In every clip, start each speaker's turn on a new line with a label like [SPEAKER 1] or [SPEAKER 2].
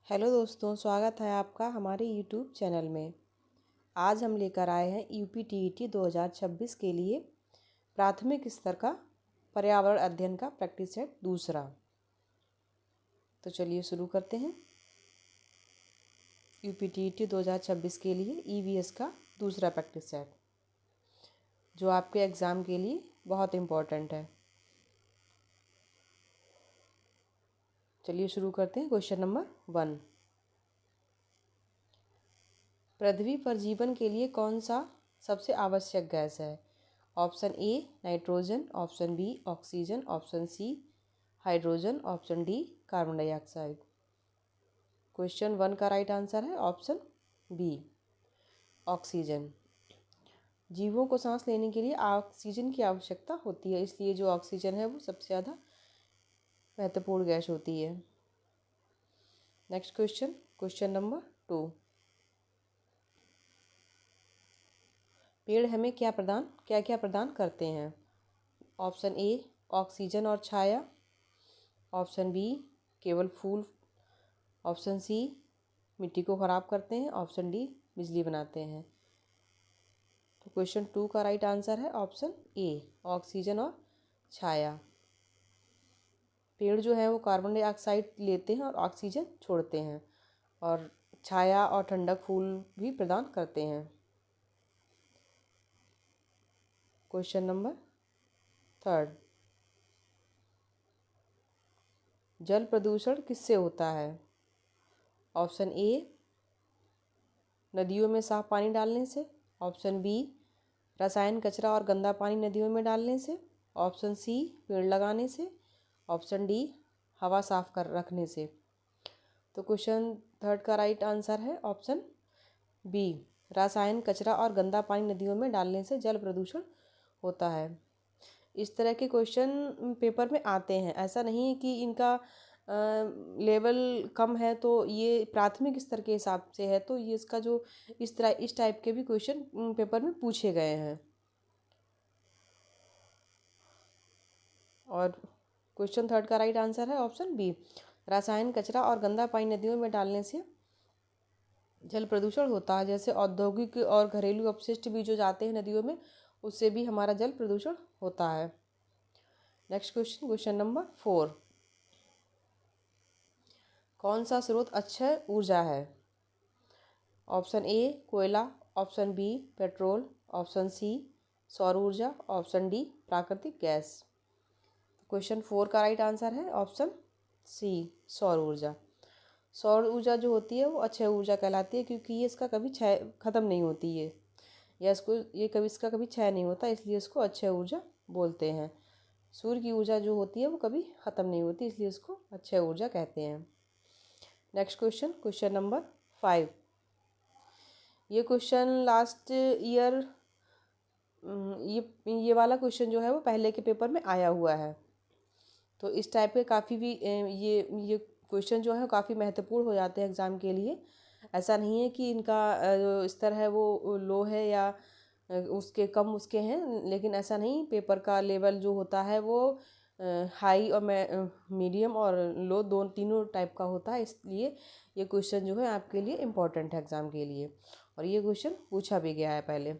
[SPEAKER 1] Hello दोस्तों, स्वागत है आपका हमारे यूट्यूब चैनल में। आज हम लेकर आए हैं यूपी-टीईटी 2026 के लिए प्राथमिक स्तर का पर्यावरण अध्ययन का प्रैक्टिस सेट दूसरा। तो चलिए शुरू करते हैं। यूपी-टीईटी 2026 के लिए ईवीएस का दूसरा प्रैक्टिस सेट, जो आपके एग्ज़ाम के लिए बहुत इम्पोर्टेंट है। चलिए शुरू करते हैं। क्वेश्चन नंबर 1, पृथ्वी पर जीवन के लिए कौन सा सबसे आवश्यक गैस है? Option A nitrogen, option B oxygen, option C hydrogen, option D carbon dioxide. Question 1 का राइट आंसर है ऑप्शन बी ऑक्सीजन। जीवों को सांस लेने के लिए ऑक्सीजन की आवश्यकता होती है, इसलिए जो ऑक्सीजन है वो सबसे ज़्यादा महत्वपूर्ण गैस होती है। नेक्स्ट क्वेश्चन, क्वेश्चन नंबर 2, पेड़ हमें क्या क्या प्रदान करते हैं? ऑप्शन ए ऑक्सीजन और छाया, ऑप्शन बी केवल फूल, ऑप्शन सी मिट्टी को ख़राब करते हैं, ऑप्शन डी बिजली बनाते हैं। तो क्वेश्चन 2 का राइट आंसर है ऑप्शन ए ऑक्सीजन और छाया। पेड़ जो है वो कार्बन डाइऑक्साइड लेते हैं और ऑक्सीजन छोड़ते हैं, और छाया और ठंडक फूल भी प्रदान करते हैं। क्वेश्चन नंबर 3, जल प्रदूषण किससे होता है? ऑप्शन ए नदियों में साफ पानी डालने से, ऑप्शन बी रसायन कचरा और गंदा पानी नदियों में डालने से, ऑप्शन सी पेड़ लगाने से, ऑप्शन डी हवा साफ कर रखने से। तो क्वेश्चन 3 का राइट आंसर है ऑप्शन बी रासायन कचरा और गंदा पानी नदियों में डालने से जल प्रदूषण होता है। इस तरह के क्वेश्चन पेपर में आते हैं। ऐसा नहीं है कि इनका लेवल कम है, तो ये प्राथमिक स्तर के हिसाब से है, तो ये इसका जो इस टाइप के भी क्वेश्चन पेपर में पूछे गए हैं। और क्वेश्चन 3 का राइट आंसर है ऑप्शन बी रासायन कचरा और गंदा पानी नदियों में डालने से जल प्रदूषण होता है। जैसे औद्योगिक और घरेलू अपशिष्ट भी जो जाते हैं नदियों में, उससे भी हमारा जल प्रदूषण होता है। नेक्स्ट क्वेश्चन, क्वेश्चन नंबर 4, कौन सा स्रोत अक्षय ऊर्जा है? ऑप्शन ए कोयला, option B petrol, option C सौर ऊर्जा, ऑप्शन डी प्राकृतिक गैस। क्वेश्चन 4 का राइट आंसर है ऑप्शन सी सौर ऊर्जा। सौर ऊर्जा जो होती है वो अक्षय ऊर्जा कहलाती है, क्योंकि ये इसका कभी क्षय ख़त्म नहीं होती है, या इसका कभी क्षय नहीं होता, इसलिए इसको अक्षय ऊर्जा बोलते हैं। सूर्य की ऊर्जा जो होती है वो कभी ख़त्म नहीं होती, इसलिए इसको अक्षय ऊर्जा कहते हैं। नेक्स्ट क्वेश्चन, क्वेश्चन नंबर 5, ये क्वेश्चन लास्ट ईयर ये वाला क्वेश्चन जो है वो पहले के पेपर में आया हुआ है। तो इस टाइप के काफ़ी भी ये क्वेश्चन जो है काफ़ी महत्वपूर्ण हो जाते हैं एग्ज़ाम के लिए। ऐसा नहीं है कि इनका जो स्तर है वो लो है या उसके कम उसके हैं, लेकिन ऐसा नहीं, पेपर का लेवल जो होता है वो हाई और मीडियम और लो तीनों टाइप का होता है, इसलिए ये क्वेश्चन जो है आपके लिए इम्पोर्टेंट है एग्ज़ाम के लिए, और ये क्वेश्चन पूछा भी गया है पहले।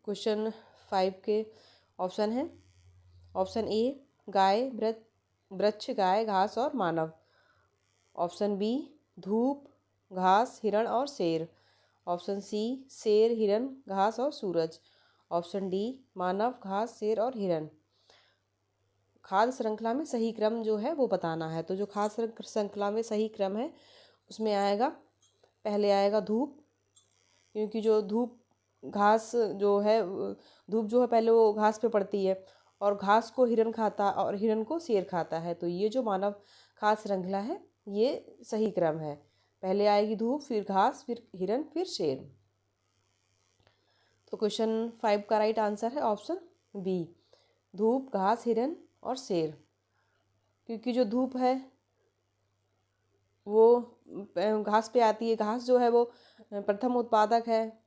[SPEAKER 1] क्वेश्चन 5 के ऑप्शन है, ऑप्शन ए गाय, वृक्ष, गाय, घास और मानव, ऑप्शन बी धूप, घास, हिरण और शेर, ऑप्शन सी शेर, हिरण, घास और सूरज, ऑप्शन डी मानव, घास, शेर और हिरण। खाद्य श्रृंखला में सही क्रम जो है वो बताना है। तो जो खाद्य श्रृंखला में सही क्रम है उसमें आएगा, पहले आएगा धूप, क्योंकि जो धूप घास जो है धूप जो है पहले वो घास पे पड़ती है, और घास को हिरन खाता और हिरन को शेर खाता है। तो ये जो मानव खाद्य श्रृंखला है ये सही क्रम है, पहले आएगी धूप, फिर घास, फिर हिरन, फिर शेर। तो क्वेश्चन 5 का राइट आंसर है ऑप्शन बी धूप, घास, हिरन और शेर। क्योंकि जो धूप है वो घास पे आती है, घास जो है वो प्रथम उत्पादक है,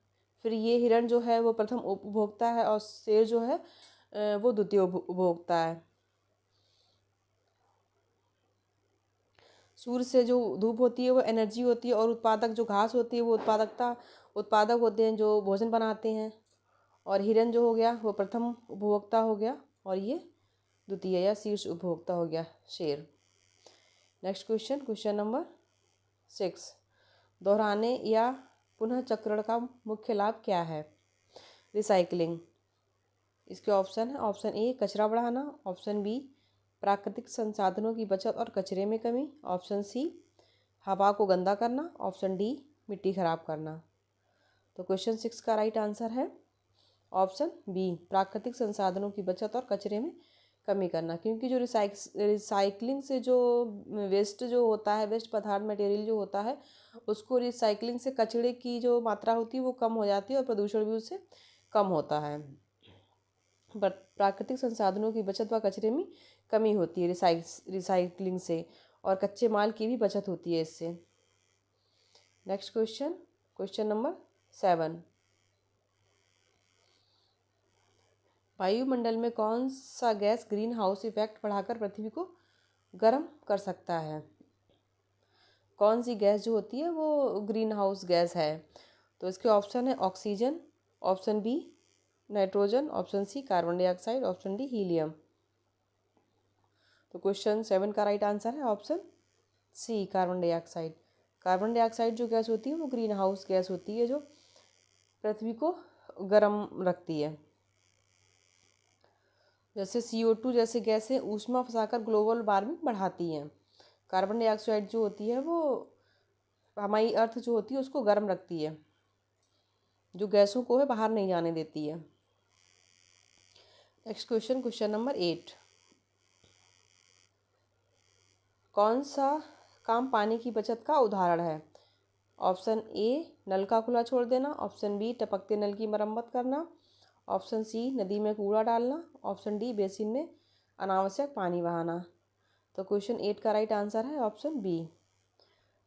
[SPEAKER 1] फिर ये हिरण जो है वो प्रथम उपभोक्ता है, और शेर जो है वो द्वितीय उपभोक्ता है। सूर्य से जो धूप होती है वो एनर्जी होती है, और उत्पादक जो घास होती है वो उत्पादक होते हैं जो भोजन बनाते हैं। और हिरन जो हो गया वो प्रथम उपभोक्ता हो गया, और ये द्वितीय या शीर्ष उपभोक्ता हो गया शेर। नेक्स्ट क्वेश्चन, क्वेश्चन नंबर 6, दोहराने या पुनः चक्रण का मुख्य लाभ क्या है? रिसाइकलिंग। इसके ऑप्शन है, ऑप्शन ए कचरा बढ़ाना, ऑप्शन बी प्राकृतिक संसाधनों की बचत और कचरे में कमी, ऑप्शन सी हवा को गंदा करना, ऑप्शन डी मिट्टी खराब करना। तो क्वेश्चन 6 का राइट आंसर है ऑप्शन बी, प्राकृतिक संसाधनों की बचत और कचरे में कमी करना। क्योंकि जो रिसाइकलिंग से जो वेस्ट जो होता है, वेस्ट पदार्थ मटेरियल जो होता है, उसको रिसाइकलिंग से कचरे की जो मात्रा होती है वो कम हो जाती है और प्रदूषण भी उससे कम होता है। प्राकृतिक संसाधनों की बचत व कचरे में कमी होती है रिसाइकलिंग से, और कच्चे माल की भी बचत होती है इससे। नेक्स्ट क्वेश्चन, क्वेश्चन नंबर 7, वायुमंडल में कौन सा गैस ग्रीन हाउस इफेक्ट बढ़ाकर पृथ्वी को गर्म कर सकता है? कौन सी गैस जो होती है वो ग्रीन हाउस गैस है? तो इसके ऑप्शन है oxygen, option B nitrogen, option C carbon dioxide, option D helium. तो क्वेश्चन 7 का राइट आंसर है option C carbon dioxide. Carbon dioxide जो गैस होती है वो ग्रीन हाउस गैस होती है जो पृथ्वी को गर्म रखती है। जैसे CO2 जैसे गैसें ऊष्मा फंसाकर ग्लोबल वार्मिंग बढ़ाती हैं। कार्बन डाइऑक्साइड जो होती है वो हमारी अर्थ जो होती है उसको गर्म रखती है, जो गैसों को है बाहर नहीं जाने देती है। नेक्स्ट क्वेश्चन, क्वेश्चन नंबर 8, कौन सा काम पानी की बचत का उदाहरण है? ऑप्शन ए नल का खुला छोड़ देना, ऑप्शन बी टपकते नल की मरम्मत करना, ऑप्शन सी नदी में कूड़ा डालना, ऑप्शन डी बेसिन में अनावश्यक पानी बहाना। तो क्वेश्चन 8 का राइट आंसर है ऑप्शन बी,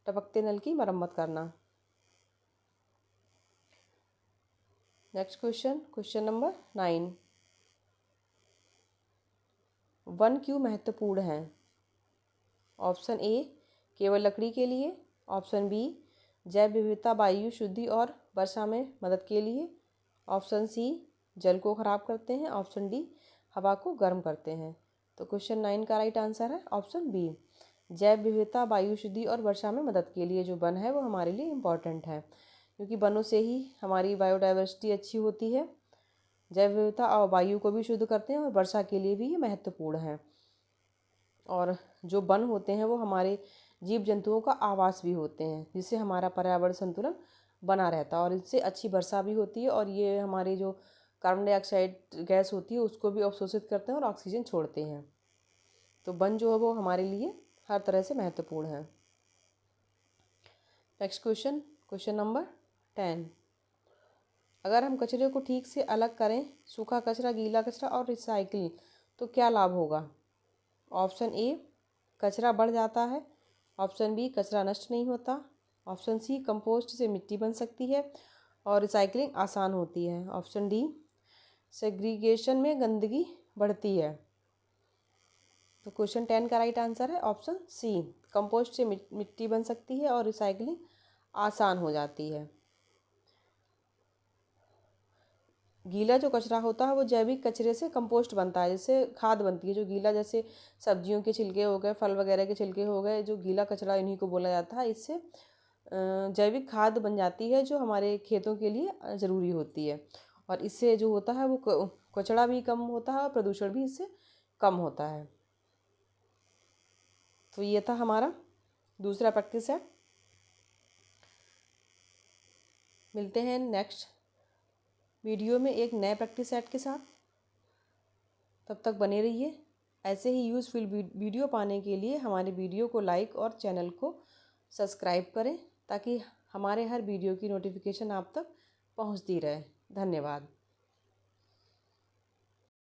[SPEAKER 1] टपकते नल की मरम्मत करना। Next question, question number 9, one क्यों महत्वपूर्ण है? ऑप्शन ए केवल लकड़ी के लिए, ऑप्शन बी जैव विविधता, वायु शुद्धि और वर्षा में मदद के लिए, ऑप्शन सी जल को खराब करते हैं, ऑप्शन डी हवा को गर्म करते हैं। तो क्वेश्चन 9 का राइट आंसर है ऑप्शन बी, जैव विविधता, वायु शुद्धि और वर्षा में मदद के लिए। जो वन है वो हमारे लिए इम्पॉर्टेंट है, क्योंकि वनों से ही हमारी बायोडाइवर्सिटी अच्छी होती है। जैव विविधता और वायु को भी शुद्ध करते हैं और वर्षा के लिए भी ये महत्वपूर्ण है। और जो वन होते हैं वो हमारे जीव जंतुओं का आवास भी होते हैं, जिससे हमारा पर्यावरण संतुलन बना रहता है, और इससे अच्छी वर्षा भी होती है, और ये हमारे जो कार्बन डाइऑक्साइड गैस होती है उसको भी अवशोषित करते हैं और ऑक्सीजन छोड़ते हैं। तो वन जो है वो हमारे लिए हर तरह से महत्वपूर्ण है। नेक्स्ट क्वेश्चन, क्वेश्चन नंबर 10, अगर हम कचरे को ठीक से अलग करें, सूखा कचरा, गीला कचरा और रिसाइकिल, तो क्या लाभ होगा? ऑप्शन ए कचरा बढ़ जाता है, ऑप्शन बी कचरा नष्ट नहीं होता, ऑप्शन सी कंपोस्ट से मिट्टी बन सकती है और रिसाइकलिंग आसान होती है, ऑप्शन डी सेग्रीगेशन में गंदगी बढ़ती है। तो क्वेश्चन 10 का राइट आंसर है ऑप्शन सी, कंपोस्ट से मिट्टी बन सकती है और रिसाइकलिंग आसान हो जाती है। गीला जो कचरा होता है वो जैविक कचरे से कंपोस्ट बनता है, जिससे खाद बनती है। जो गीला जैसे सब्जियों के छिलके हो गए, फल वगैरह के छिलके हो गए, जो गीला कचरा इन्हीं को बोला जाता है। इससे जैविक खाद बन जाती है जो हमारे खेतों के लिए ज़रूरी होती है, और इससे जो होता है वो कचरा भी कम होता है और प्रदूषण भी इससे कम होता है। तो ये था हमारा दूसरा प्रैक्टिस सेट। मिलते हैं नेक्स्ट वीडियो में एक नए प्रैक्टिस सेट के साथ। तब तक बने रहिए। ऐसे ही यूज़फुल वीडियो पाने के लिए हमारे वीडियो को लाइक और चैनल को सब्सक्राइब करें, ताकि हमारे हर वीडियो की नोटिफिकेशन आप तक पहुंचती रहे। धन्यवाद।